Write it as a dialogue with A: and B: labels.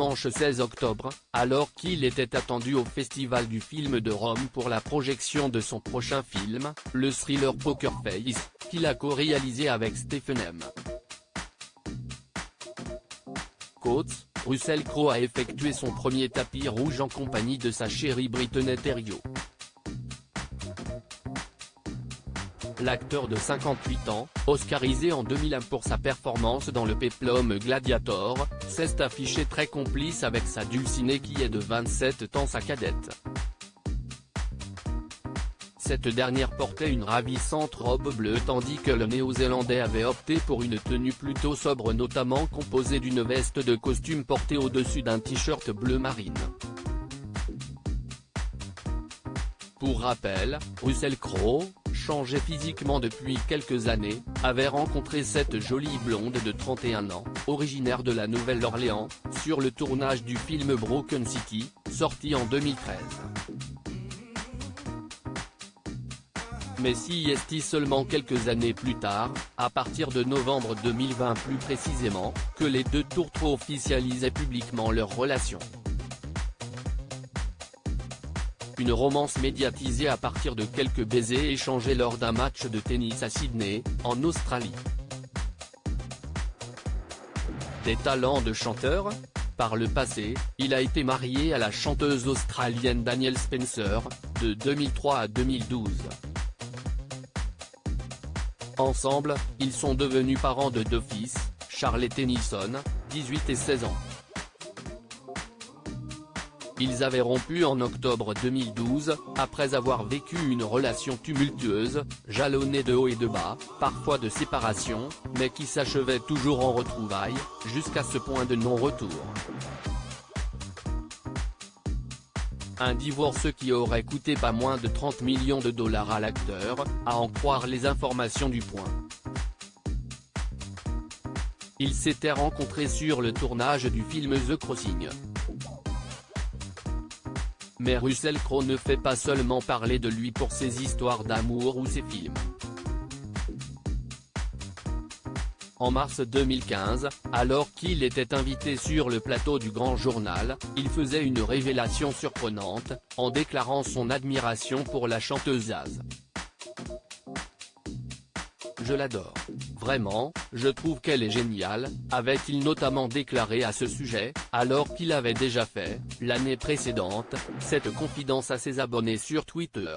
A: dimanche 16 octobre, alors qu'il était attendu au Festival du film de Rome pour la projection de son prochain film, le thriller Poker Face, qu'il a co-réalisé avec Stephen M. Coates. Russell Crowe a effectué son premier tapis rouge en compagnie de sa chérie Brittany Theriot. L'acteur de 58 ans, oscarisé en 2001 pour sa performance dans le péplum Gladiator, s'est affiché très complice avec sa dulcinée qui est de 27 ans, sa cadette. Cette dernière portait une ravissante robe bleue tandis que le Néo-Zélandais avait opté pour une tenue plutôt sobre, notamment composée d'une veste de costume portée au-dessus d'un t-shirt bleu marine. Pour rappel, Russell Crowe, changé physiquement depuis quelques années, avait rencontré cette jolie blonde de 31 ans, originaire de la Nouvelle-Orléans, sur le tournage du film Broken City, sorti en 2013. Mais si est seulement quelques années plus tard, à partir de novembre 2020 plus précisément, que les deux tourtereaux officialisaient publiquement leur relation. Une romance médiatisée à partir de quelques baisers échangés lors d'un match de tennis à Sydney, en Australie. Des talents de chanteur ? Par le passé, il a été marié à la chanteuse australienne Danielle Spencer, de 2003 à 2012. Ensemble, ils sont devenus parents de deux fils, Charles et Tennyson, 18 et 16 ans. Ils avaient rompu en octobre 2012, après avoir vécu une relation tumultueuse, jalonnée de haut et de bas, parfois de séparation, mais qui s'achevait toujours en retrouvailles, jusqu'à ce point de non-retour. Un divorce qui aurait coûté pas moins de 30 millions de dollars à l'acteur, à en croire les informations du Point. Ils s'étaient rencontrés sur le tournage du film The Crossing. Mais Russell Crowe ne fait pas seulement parler de lui pour ses histoires d'amour ou ses films. En mars 2015, alors qu'il était invité sur le plateau du Grand Journal, il faisait une révélation surprenante, en déclarant son admiration pour la chanteuse Zaz. « Je l'adore. Vraiment, je trouve qu'elle est géniale », avait-il notamment déclaré à ce sujet, alors qu'il avait déjà fait, l'année précédente, cette confidence à ses abonnés sur Twitter.